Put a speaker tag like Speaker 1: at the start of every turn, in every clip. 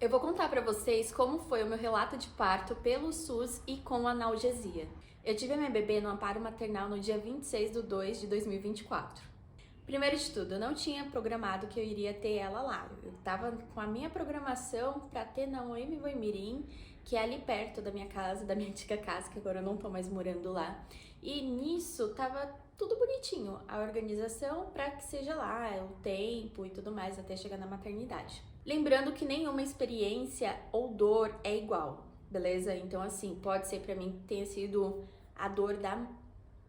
Speaker 1: Eu vou contar pra vocês como foi o meu relato de parto pelo SUS e com analgesia. Eu tive a minha bebê no amparo maternal no dia 26/2/2024. Primeiro de tudo, eu não tinha programado que eu iria ter ela lá. Eu tava com a minha programação pra ter na Moema Boimirim, que é ali perto da minha casa, da minha antiga casa, que agora eu não tô mais morando lá. E nisso tava tudo bonitinho, a organização pra que seja lá, o tempo e tudo mais até chegar na maternidade. Lembrando que nenhuma experiência ou dor é igual, beleza? Então assim, pode ser pra mim que tenha sido a dor da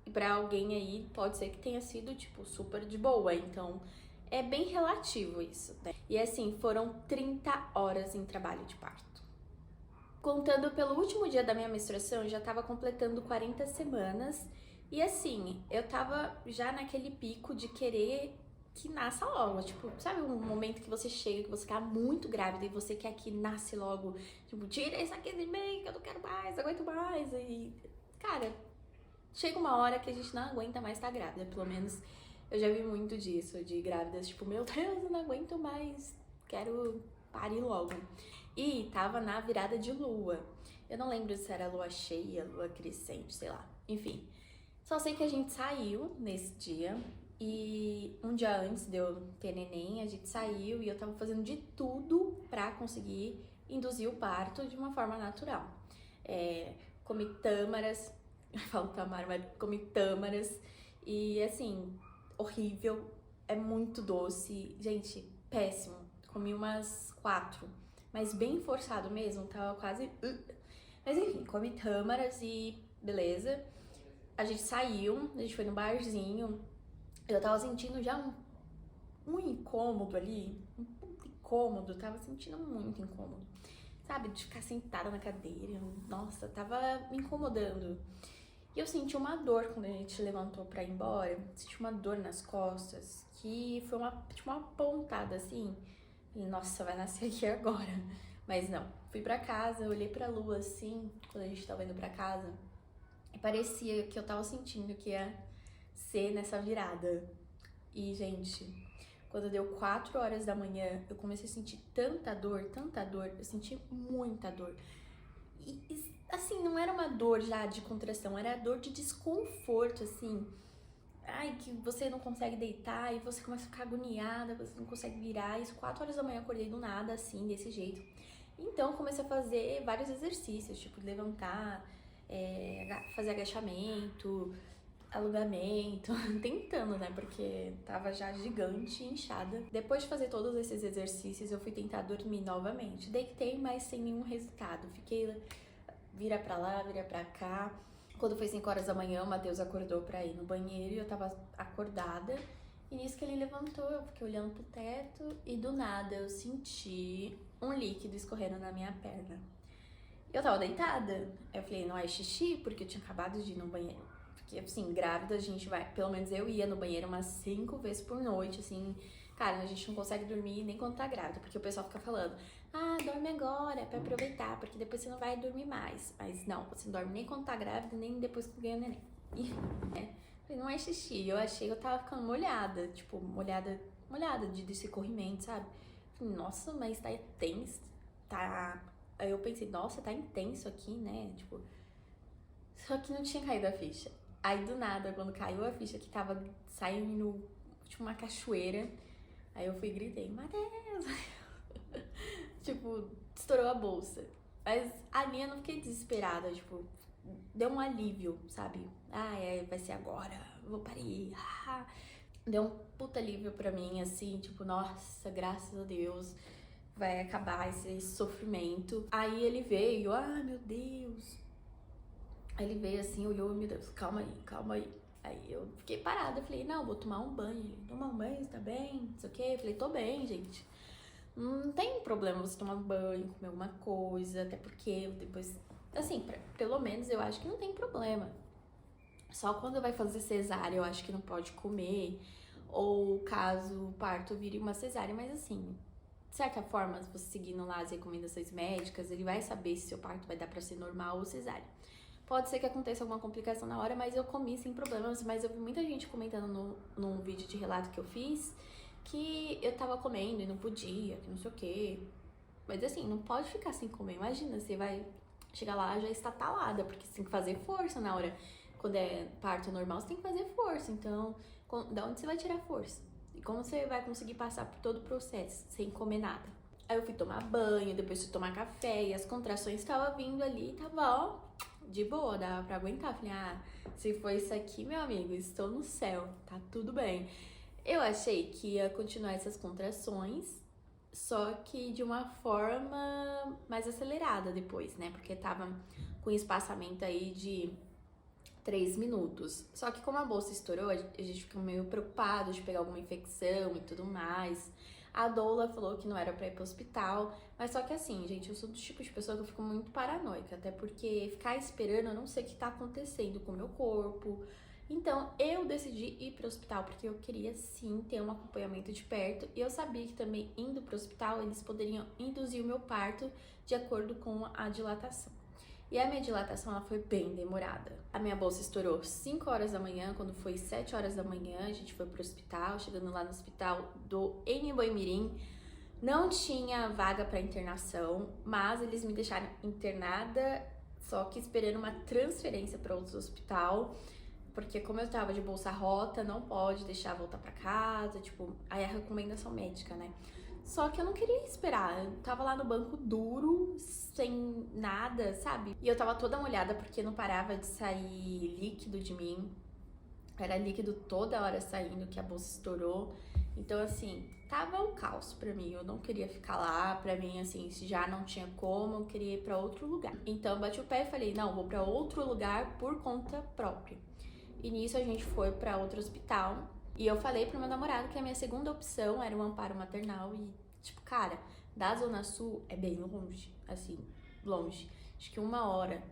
Speaker 1: e pra alguém aí pode ser que tenha sido, tipo, super de boa. Então, é bem relativo isso, né? E assim, foram 30 horas em trabalho de parto. Contando pelo último dia da minha menstruação, eu já tava completando 40 semanas. E assim, eu tava já naquele pico de querer que nasça logo. Tipo, sabe um momento que você chega, que você tá muito grávida e você quer que nasce logo? Tipo, tira isso aqui de mim, que eu não quero mais, não aguento mais. E, cara, chega uma hora que a gente não aguenta mais estar grávida, pelo menos eu já vi muito disso, de grávidas, tipo, meu Deus, eu não aguento mais, quero parir logo. E tava na virada de lua, eu não lembro se era lua cheia, lua crescente, sei lá, enfim. Só sei que a gente saiu nesse dia e um dia antes de eu ter neném, a gente saiu e eu tava fazendo de tudo pra conseguir induzir o parto de uma forma natural. Comi tâmaras, eu falo tamar, mas comi tâmaras e assim, horrível, é muito doce, gente, péssimo. Comi umas 4, mas bem forçado mesmo, tava quase. Mas enfim, comi tâmaras e beleza. A gente saiu, a gente foi no barzinho, eu tava sentindo já um incômodo ali, um puto incômodo, tava sentindo muito incômodo. Sabe, de ficar sentada na cadeira, nossa, tava me incomodando. E eu senti uma dor quando a gente levantou pra ir embora. Senti uma dor nas costas, que foi tipo uma pontada assim. Falei, nossa, vai nascer aqui agora. Mas não, fui pra casa, olhei pra lua assim, quando a gente tava indo pra casa. E parecia que eu tava sentindo que ia ser nessa virada. E, gente, quando deu 4 horas da manhã, eu comecei a sentir tanta dor, eu senti muita dor. E assim, não era uma dor já de contração, era dor de desconforto, assim. Ai, que você não consegue deitar e você começa a ficar agoniada, você não consegue virar. Isso 4 horas da manhã eu acordei do nada, assim, desse jeito. Então eu comecei a fazer vários exercícios, tipo levantar, fazer agachamento, alongamento, tentando, né? Porque tava já gigante e inchada. Depois de fazer todos esses exercícios, eu fui tentar dormir novamente. Deitei, mas sem nenhum resultado. Fiquei vira pra lá, vira pra cá. Quando foi 5 horas da manhã, o Matheus acordou pra ir no banheiro e eu tava acordada. E nisso que ele levantou, eu fiquei olhando pro teto e do nada eu senti um líquido escorrendo na minha perna. Eu tava deitada. Eu falei, não é xixi? Porque eu tinha acabado de ir no banheiro. Porque, assim, grávida, a gente vai... Pelo menos eu ia no banheiro umas 5 vezes por noite, assim... Cara, a gente não consegue dormir nem quando tá grávida. Porque o pessoal fica falando... Ah, dorme agora, pra aproveitar. Porque depois você não vai dormir mais. Mas não, você não dorme nem quando tá grávida, nem depois que ganha o neném. E não é xixi. Eu achei que eu tava ficando molhada. Tipo, molhada desse corrimento, sabe? Falei, nossa, mas tá tenso. Tá... Aí eu pensei, nossa, tá intenso aqui, né? Tipo... Só que não tinha caído a ficha. Aí do nada, quando caiu a ficha que tava saindo tipo uma cachoeira, aí eu fui e gritei, Matheus! Tipo, estourou a bolsa. Mas ali eu não fiquei desesperada, tipo, deu um alívio, sabe? Ah, vai ser agora, vou parir. Ah. Deu um puta alívio pra mim, assim, tipo, nossa, graças a Deus, vai acabar esse sofrimento. Aí ele veio, ah, meu Deus. Aí ele veio assim, olhou, meu Deus, calma aí, calma aí. Aí eu fiquei parada, eu falei, não, vou tomar um banho. Ele, tomar um banho, tá bem? Não sei o quê. Eu falei, tô bem, gente. Não tem problema você tomar um banho, comer alguma coisa, até porque eu depois... Assim, pelo menos eu acho que não tem problema. Só quando vai fazer cesárea eu acho que não pode comer, ou caso o parto vire uma cesárea, mas assim... De certa forma, se você seguindo lá as recomendações médicas, ele vai saber se seu parto vai dar pra ser normal ou cesárea. Pode ser que aconteça alguma complicação na hora, mas eu comi sem problemas. Mas eu vi muita gente comentando num vídeo de relato que eu fiz que eu tava comendo e não podia, que não sei o quê. Mas assim, não pode ficar sem comer. Imagina, você vai chegar lá já está talada, porque você tem que fazer força na hora. Quando é parto normal, você tem que fazer força. Então, da onde você vai tirar força? E como você vai conseguir passar por todo o processo sem comer nada? Aí eu fui tomar banho, depois fui tomar café e as contrações estavam vindo ali, tava ó, de boa, dava pra aguentar. Falei, se for isso aqui, meu amigo, estou no céu, tá tudo bem. Eu achei que ia continuar essas contrações, só que de uma forma mais acelerada depois, né? Porque tava com espaçamento aí de 3 minutos. Só que como a bolsa estourou, a gente ficou meio preocupado de pegar alguma infecção e tudo mais. A doula falou que não era pra ir pro hospital, mas só que assim, gente, eu sou do tipo de pessoa que eu fico muito paranoica, até porque ficar esperando, eu não sei o que tá acontecendo com o meu corpo. Então, eu decidi ir pro hospital porque eu queria sim ter um acompanhamento de perto e eu sabia que também indo pro hospital eles poderiam induzir o meu parto de acordo com a dilatação. E a minha dilatação ela foi bem demorada. A minha bolsa estourou 5 horas da manhã, quando foi 7 horas da manhã, a gente foi pro hospital. Chegando lá no hospital do Anhembi-Mirim, não tinha vaga para internação, mas eles me deixaram internada, só que esperando uma transferência para outro hospital, porque como eu tava de bolsa rota, não pode deixar voltar para casa, tipo, aí a recomendação médica, né? Só que eu não queria esperar, eu tava lá no banco duro, sem nada, sabe? E eu tava toda molhada porque não parava de sair líquido de mim. Era líquido toda hora saindo, que a bolsa estourou. Então, assim, tava um caos pra mim. Eu não queria ficar lá, pra mim, assim, se já não tinha como, eu queria ir pra outro lugar. Então, eu bati o pé e falei, não, vou pra outro lugar por conta própria. E nisso a gente foi pra outro hospital. E eu falei pro meu namorado que a minha segunda opção era o amparo maternal e, tipo, cara, da Zona Sul é bem longe, assim, longe. Acho que 1 hora.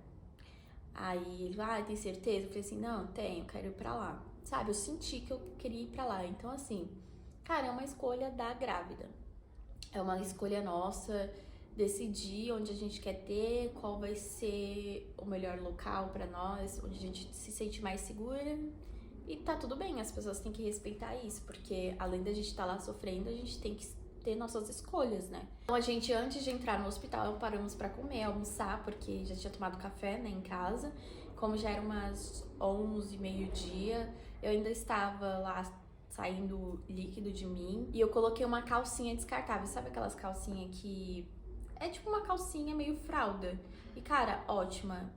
Speaker 1: Aí ele, tem certeza? Eu falei assim, não, tenho, quero ir pra lá. Sabe, eu senti que eu queria ir pra lá. Então, assim, cara, é uma escolha da grávida. É uma escolha nossa, decidir onde a gente quer ter, qual vai ser o melhor local pra nós, onde a gente se sente mais segura. E tá tudo bem, as pessoas têm que respeitar isso, porque além da gente estar lá sofrendo, a gente tem que ter nossas escolhas, né? Então a gente, antes de entrar no hospital, paramos pra comer, almoçar, porque já tinha tomado café, né, em casa. Como já era umas 11, meio-dia, eu ainda estava lá saindo líquido de mim. E eu coloquei uma calcinha descartável, sabe aquelas calcinhas que é tipo uma calcinha meio fralda? E cara, ótima.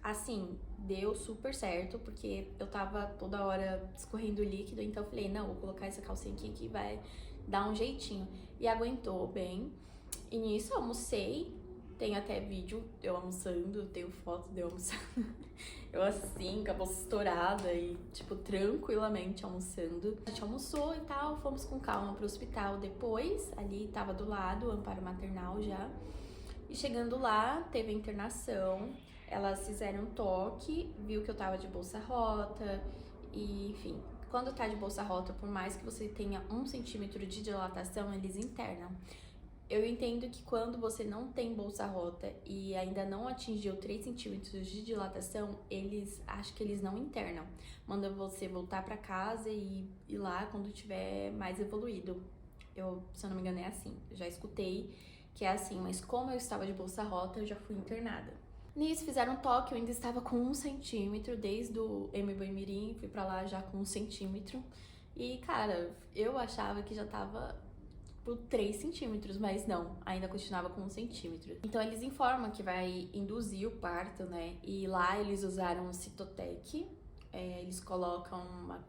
Speaker 1: Assim, deu super certo, porque eu tava toda hora escorrendo líquido, então eu falei, não, vou colocar essa calcinha aqui que vai dar um jeitinho. E aguentou bem. E nisso eu almocei, tem até vídeo eu almoçando, tenho foto de eu almoçando. Eu assim, com a bolsa estourada e, tipo, tranquilamente almoçando. A gente almoçou e tal, fomos com calma pro hospital depois, ali tava do lado, o amparo maternal já. E chegando lá, teve a internação. Elas fizeram um toque, viu que eu tava de bolsa rota, e enfim. Quando tá de bolsa rota, por mais que você tenha 1 centímetro de dilatação, eles internam. Eu entendo que quando você não tem bolsa rota e ainda não atingiu 3 centímetros de dilatação, acho que eles não internam. Manda você voltar pra casa e ir lá quando tiver mais evoluído. Se eu não me engano, é assim. Eu já escutei que é assim, mas como eu estava de bolsa rota, eu já fui internada. Nisso fizeram um toque, eu ainda estava com 1 centímetro, desde o Anhembi-Mirim, fui pra lá já com 1 centímetro. E, cara, eu achava que já tava por 3 centímetros, mas não, ainda continuava com 1 centímetro. Então eles informam que vai induzir o parto, né? E lá eles usaram o Cytotec, eles colocam uma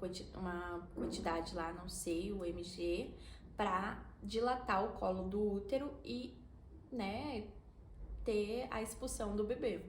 Speaker 1: quantidade lá, não sei, o mg, pra dilatar o colo do útero e, né, ter a expulsão do bebê.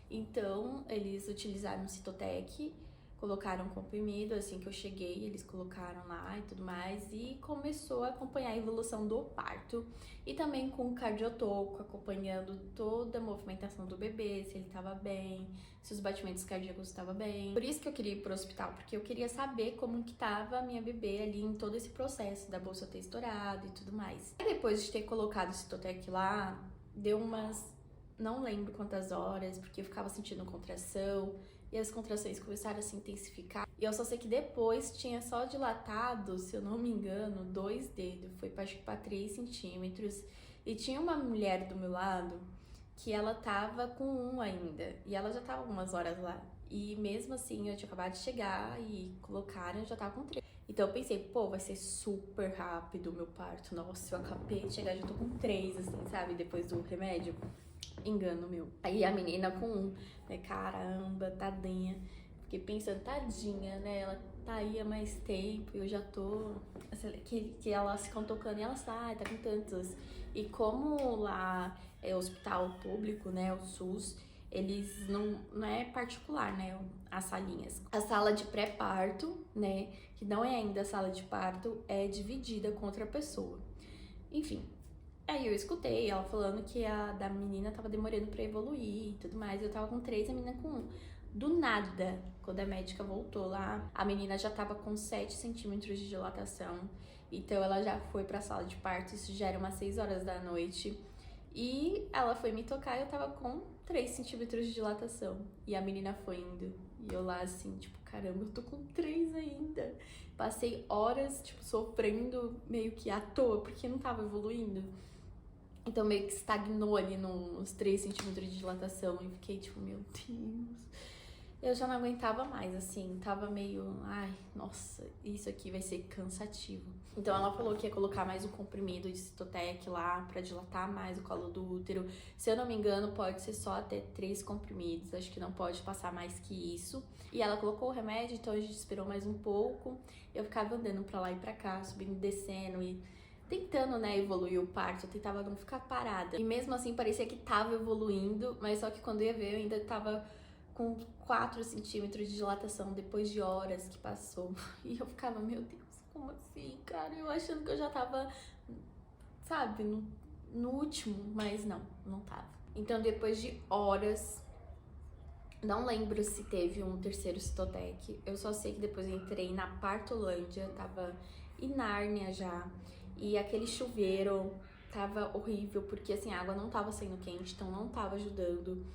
Speaker 1: Então, eles utilizaram o Cytotec, colocaram um comprimido, assim que eu cheguei, eles colocaram lá e tudo mais, e começou a acompanhar a evolução do parto, e também com o cardiotoco, acompanhando toda a movimentação do bebê, se ele tava bem, se os batimentos cardíacos estavam bem. Por isso que eu queria ir pro hospital, porque eu queria saber como que tava a minha bebê ali em todo esse processo da bolsa ter estourado e tudo mais. E depois de ter colocado o Cytotec lá, deu umas, não lembro quantas horas, porque eu ficava sentindo contração, e as contrações começaram a se intensificar. E eu só sei que depois tinha só dilatado, se eu não me engano, 2 dedos. Foi acho que pra 3 centímetros. E tinha uma mulher do meu lado que ela tava com um ainda, e ela já tava algumas horas lá. E mesmo assim, eu tinha acabado de chegar e colocaram, eu já tava com 3. Então eu pensei, pô, vai ser super rápido o meu parto. Nossa, eu acabei de chegar, já tô com 3, assim, sabe? Depois do remédio. Engano meu. Aí a menina com 1, né? Caramba, tadinha. Fiquei pensando, tadinha, né? Ela tá aí há mais tempo e eu já tô... Que elas ficam tocando e elas tá com tantos. E como lá é hospital público, né? O SUS, eles não é particular, né? As salinhas. A sala de pré-parto, né? Que não é ainda a sala de parto, é dividida com outra pessoa. Enfim. Aí eu escutei ela falando que a da menina tava demorando pra evoluir e tudo mais. Eu tava com 3, a menina com 1. Do nada, quando a médica voltou lá, a menina já tava com 7 centímetros de dilatação. Então ela já foi pra sala de parto, isso já era umas 6 horas da noite. E ela foi me tocar e eu tava com 3 centímetros de dilatação. E a menina foi indo. E eu lá assim, tipo, caramba, eu tô com 3 ainda. Passei horas, tipo, sofrendo meio que à toa, porque não tava evoluindo. Então meio que estagnou ali nos 3 centímetros de dilatação e fiquei tipo, meu Deus. Eu já não aguentava mais, assim, tava meio, ai, nossa, isso aqui vai ser cansativo. Então ela falou que ia colocar mais um comprimido de Citotec lá pra dilatar mais o colo do útero. Se eu não me engano, pode ser só até 3 comprimidos, acho que não pode passar mais que isso. E ela colocou o remédio, então a gente esperou mais um pouco. Eu ficava andando pra lá e pra cá, subindo e descendo e tentando, né, evoluir o parto, eu tentava não ficar parada. E mesmo assim parecia que tava evoluindo, mas só que quando eu ia ver eu ainda tava com 4 centímetros de dilatação depois de horas que passou. E eu ficava, meu Deus, como assim, cara? Eu achando que eu já tava, sabe, no último, mas não tava. Então depois de horas, não lembro se teve um terceiro Citotec, eu só sei que depois eu entrei na Partolândia, tava em Nárnia já. E aquele chuveiro tava horrível, porque assim, a água não tava saindo quente, então não tava ajudando.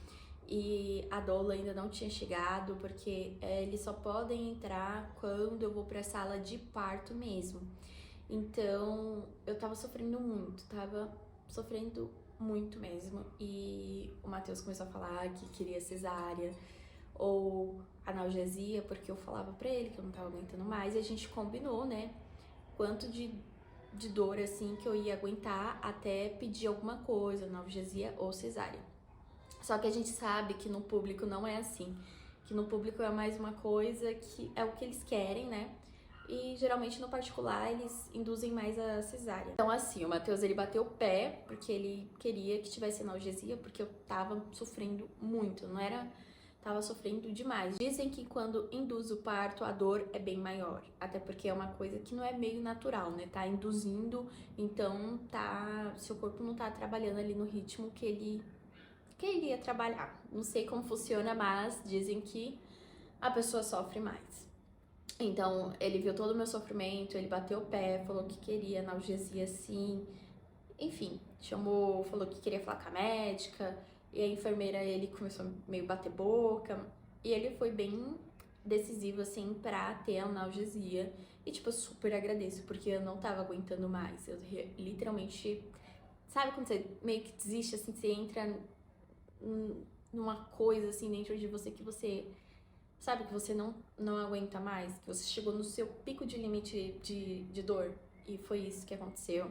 Speaker 1: E a doula ainda não tinha chegado, porque eles só podem entrar quando eu vou pra sala de parto mesmo. Então, eu tava sofrendo muito mesmo. E o Matheus começou a falar que queria cesárea ou analgesia, porque eu falava pra ele que eu não tava aguentando mais. E a gente combinou, né, quanto de dor, assim, que eu ia aguentar até pedir alguma coisa, analgesia ou cesárea. Só que a gente sabe que no público não é assim, que no público é mais uma coisa que é o que eles querem, né? E geralmente no particular eles induzem mais a cesárea. Então assim, o Matheus ele bateu o pé porque ele queria que tivesse analgesia, porque eu tava sofrendo muito, não era... Tava sofrendo demais. Dizem que quando induz o parto, a dor é bem maior. Até porque é uma coisa que não é meio natural, né? Tá induzindo, então seu corpo não tá trabalhando ali no ritmo que ele ia trabalhar. Não sei como funciona, mas dizem que a pessoa sofre mais. Então, ele viu todo o meu sofrimento, ele bateu o pé, falou que queria analgesia sim. Enfim, falou que queria falar com a médica, e a enfermeira, ele começou a meio bater boca, e ele foi bem decisivo, assim, pra ter a analgesia. E, tipo, eu super agradeço, porque eu não tava aguentando mais. Eu literalmente... Sabe quando você meio que desiste, assim, você entra numa coisa, assim, dentro de você que você... Sabe que você não aguenta mais? Que você chegou no seu pico de limite de dor. E foi isso que aconteceu.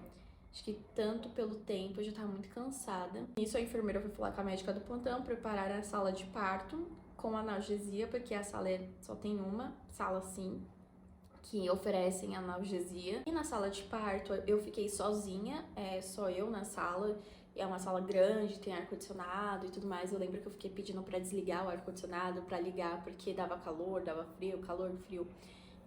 Speaker 1: Acho que tanto pelo tempo, eu já tava muito cansada. Nisso a enfermeira foi falar com a médica do plantão, preparar a sala de parto com analgesia, porque a sala só tem uma sala assim, que oferecem analgesia. E na sala de parto eu fiquei sozinha, só eu na sala. É uma sala grande, tem ar-condicionado e tudo mais. Eu lembro que eu fiquei pedindo pra desligar o ar-condicionado, pra ligar, porque dava calor, dava frio, calor, frio.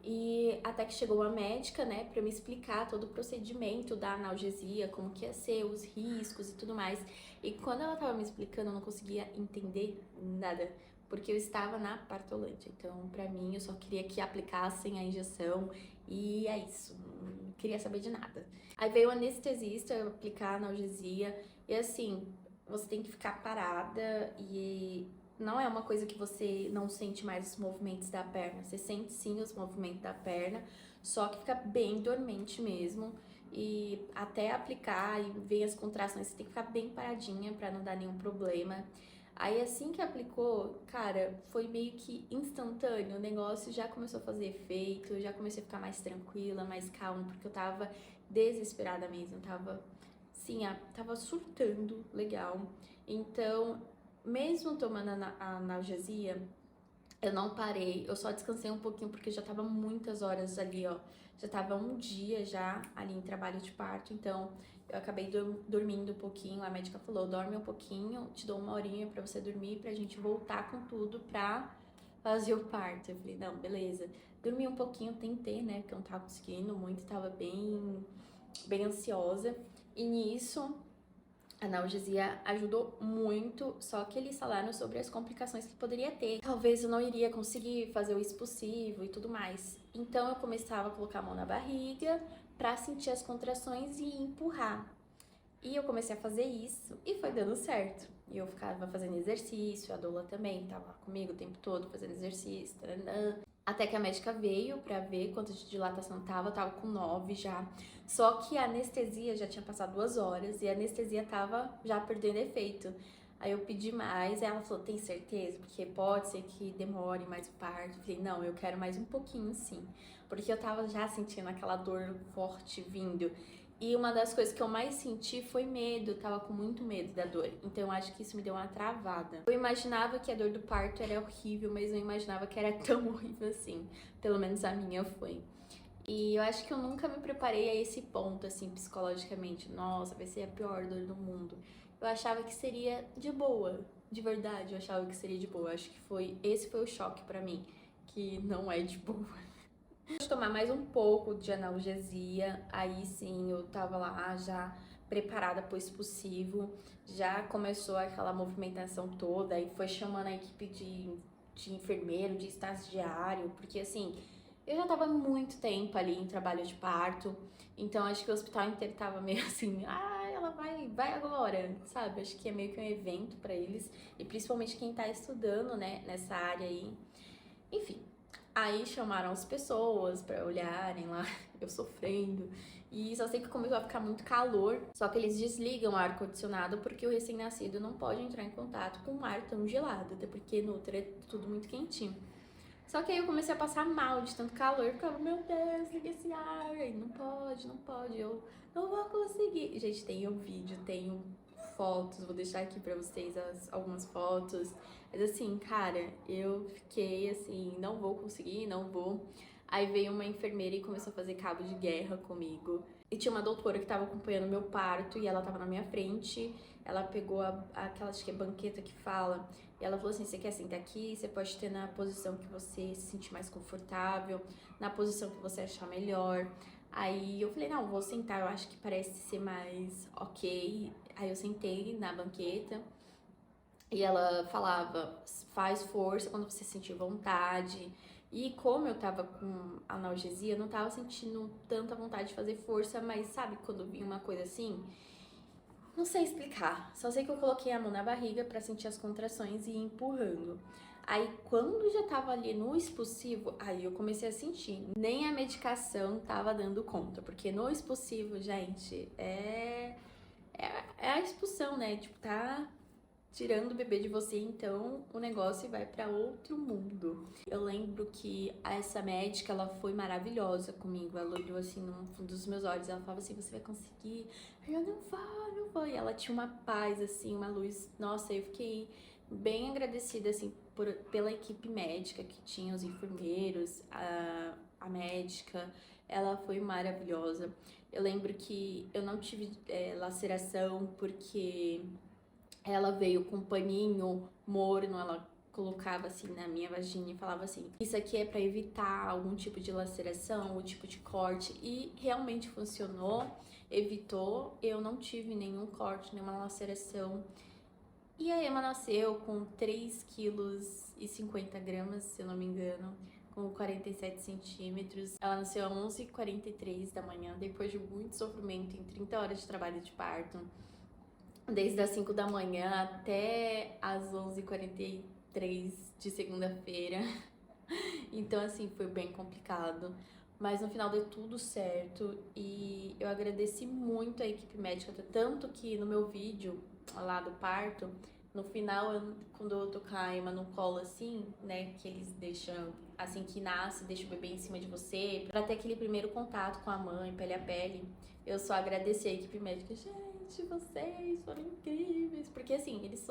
Speaker 1: E até que chegou a médica, né, pra me explicar todo o procedimento da analgesia, como que ia ser, os riscos e tudo mais. E quando ela tava me explicando, eu não conseguia entender nada, porque eu estava na Partolândia. Então, pra mim, eu só queria que aplicassem a injeção e é isso, não queria saber de nada. Aí veio o anestesista aplicar a analgesia e assim, você tem que ficar parada e não é uma coisa que você não sente mais os movimentos da perna. Você sente sim os movimentos da perna, só que fica bem dormente mesmo. e até aplicar e ver as contrações, você tem que ficar bem paradinha pra não dar nenhum problema. Aí assim que aplicou, cara, foi meio que instantâneo, o negócio já começou a fazer efeito, eu já comecei a ficar mais tranquila, mais calma, porque eu tava desesperada mesmo, sim, tava surtando legal. Então, mesmo tomando a analgesia, eu não parei, eu só descansei um pouquinho porque já tava muitas horas ali, ó. Já tava um dia já ali em trabalho de parto, então eu acabei dormindo um pouquinho. A médica falou: dorme um pouquinho, te dou uma horinha pra você dormir, pra gente voltar com tudo pra fazer o parto. Eu falei: não, beleza. Dormi um pouquinho, tentei, né, porque eu não tava conseguindo muito, tava bem ansiosa. E nisso, a analgesia ajudou muito, só que eles falaram sobre as complicações que poderia ter. Talvez eu não iria conseguir fazer o expulsivo e tudo mais. Então eu começava a colocar a mão na barriga pra sentir as contrações e empurrar. E eu comecei a fazer isso e foi dando certo. E eu ficava fazendo exercício, a doula também tava lá comigo o tempo todo fazendo exercício, taranã. Até que a médica veio pra ver quanto de dilatação tava, eu tava com 9 já. Só que a anestesia já tinha passado 2 horas e a anestesia tava já perdendo efeito. Aí eu pedi mais, aí ela falou: tem certeza? Porque pode ser que demore mais o parto. Eu falei: não, eu quero mais um pouquinho sim. Porque eu tava já sentindo aquela dor forte vindo. E uma das coisas que eu mais senti foi medo, eu tava com muito medo da dor. Então eu acho que isso me deu uma travada. Eu imaginava que a dor do parto era horrível, mas não imaginava que era tão horrível assim. Pelo menos a minha foi. E eu acho que eu nunca me preparei a esse ponto, assim, psicologicamente. Nossa, vai ser a pior dor do mundo. Eu achava que seria de boa, de verdade, eu achava que seria de boa. Eu acho que esse foi o choque pra mim, que não é de boa. De tomar mais um pouco de analgesia, aí sim eu tava lá já preparada pro expulsivo, já começou aquela movimentação toda, aí foi chamando a equipe de enfermeiro, de estagiário, porque assim, eu já tava muito tempo ali em trabalho de parto, então acho que o hospital inteiro tava meio assim: ah, ela vai agora, sabe? Acho que é meio que um evento pra eles, e principalmente quem tá estudando, né, nessa área aí. Enfim, aí chamaram as pessoas pra olharem lá, eu sofrendo. E só sei que começou a ficar muito calor. Só que eles desligam o ar-condicionado porque o recém-nascido não pode entrar em contato com um ar tão gelado, até porque no útero é tudo muito quentinho. Só que aí eu comecei a passar mal de tanto calor, eu ficava: meu Deus, liga esse ar, aí não pode, não pode, eu não vou conseguir. Gente, tenho vídeo, tenho fotos, vou deixar aqui pra vocês algumas fotos. Mas assim, cara, eu fiquei assim: não vou conseguir, não vou. Aí veio uma enfermeira e começou a fazer cabo de guerra comigo. E tinha uma doutora que tava acompanhando meu parto e ela tava na minha frente. Ela pegou aquela, acho que é banqueta que fala, e ela falou assim: você quer sentar aqui? Você pode ter na posição que você se sentir mais confortável, na posição que você achar melhor. Aí eu falei: não, vou sentar, eu acho que parece ser mais ok. Aí eu sentei na banqueta e ela falava: faz força quando você sentir vontade. E como eu tava com analgesia, eu não tava sentindo tanta vontade de fazer força, mas sabe quando vinha uma coisa assim? Não sei explicar, só sei que eu coloquei a mão na barriga pra sentir as contrações e ir empurrando. Aí quando já tava ali no expulsivo, aí eu comecei a sentir. Nem a medicação tava dando conta, porque no expulsivo, gente, é a expulsão, né? Tipo, tá tirando o bebê de você, então o negócio vai pra outro mundo. Eu lembro que essa médica, ela foi maravilhosa comigo, ela olhou assim no fundo dos meus olhos, ela falava assim: você vai conseguir. Aí eu: não vou, não vou. E ela tinha uma paz, assim, uma luz. Nossa, eu fiquei bem agradecida, assim, pela equipe médica que tinha, os enfermeiros, a médica, ela foi maravilhosa. Eu lembro que eu não tive laceração porque ela veio com um paninho morno, ela colocava assim na minha vagina e falava assim: isso aqui é pra evitar algum tipo de laceração, algum tipo de corte. E realmente funcionou, evitou. Eu não tive nenhum corte, nenhuma laceração. E a Emma nasceu com 3,50 kg, se eu não me engano, com 47 centímetros. Ela nasceu às 11h43 da manhã, depois de muito sofrimento, em 30 horas de trabalho de parto. Desde as 5 da manhã até as 11h43 de segunda-feira. Então, assim, foi bem complicado. mas no final deu tudo certo e eu agradeci muito a equipe médica, tanto que no meu vídeo lá do parto, no final, quando eu tô com a Emma no colo assim, né, que eles deixam, assim que nasce, deixa o bebê em cima de você, pra ter aquele primeiro contato com a mãe, pele a pele, eu só agradeci a equipe médica. Gente, vocês foram incríveis, porque assim, eles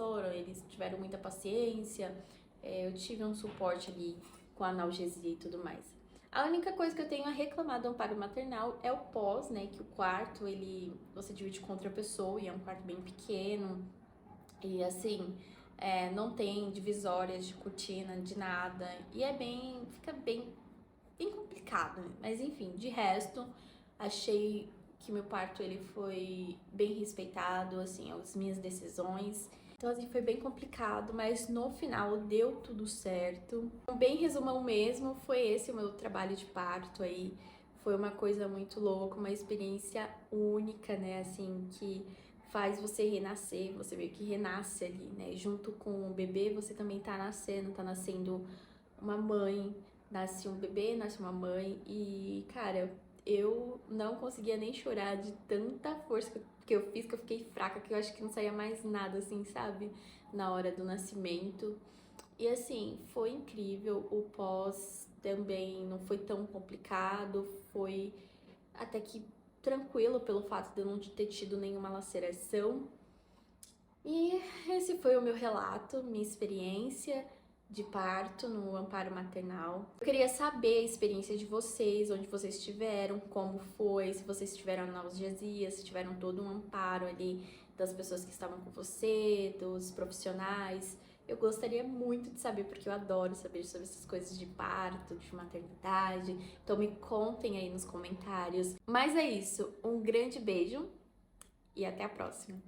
Speaker 1: tiveram muita paciência, eu tive um suporte ali com a analgesia e tudo mais. A única coisa que eu tenho a reclamar do amparo maternal é o pós, né, que o quarto, você divide com outra pessoa e é um quarto bem pequeno, e assim, não tem divisórias de cortina, de nada. E fica bem complicado, né? Mas enfim, de resto, achei que meu parto ele foi bem respeitado, assim, as minhas decisões. Então, assim, foi bem complicado, mas no final deu tudo certo. Bem resumão mesmo, foi esse o meu trabalho de parto aí. Foi uma coisa muito louca, uma experiência única, né, assim, que faz você renascer, você meio que renasce ali, né, junto com o bebê, você também tá nascendo uma mãe, nasce um bebê, nasce uma mãe e, cara, eu não conseguia nem chorar de tanta força que eu fiz, que eu fiquei fraca, que eu acho que não saía mais nada, assim, sabe? Na hora do nascimento. E assim, foi incrível. O pós também não foi tão complicado, foi até que tranquilo pelo fato de eu não ter tido nenhuma laceração. E esse foi o meu relato, minha experiência de parto no amparo maternal. Eu queria saber a experiência de vocês, onde vocês estiveram, como foi, se vocês tiveram analgesia, se tiveram todo um amparo ali das pessoas que estavam com você, dos profissionais. Eu gostaria muito de saber, porque eu adoro saber sobre essas coisas de parto, de maternidade. Então me contem aí nos comentários. Mas é isso, um grande beijo e até a próxima!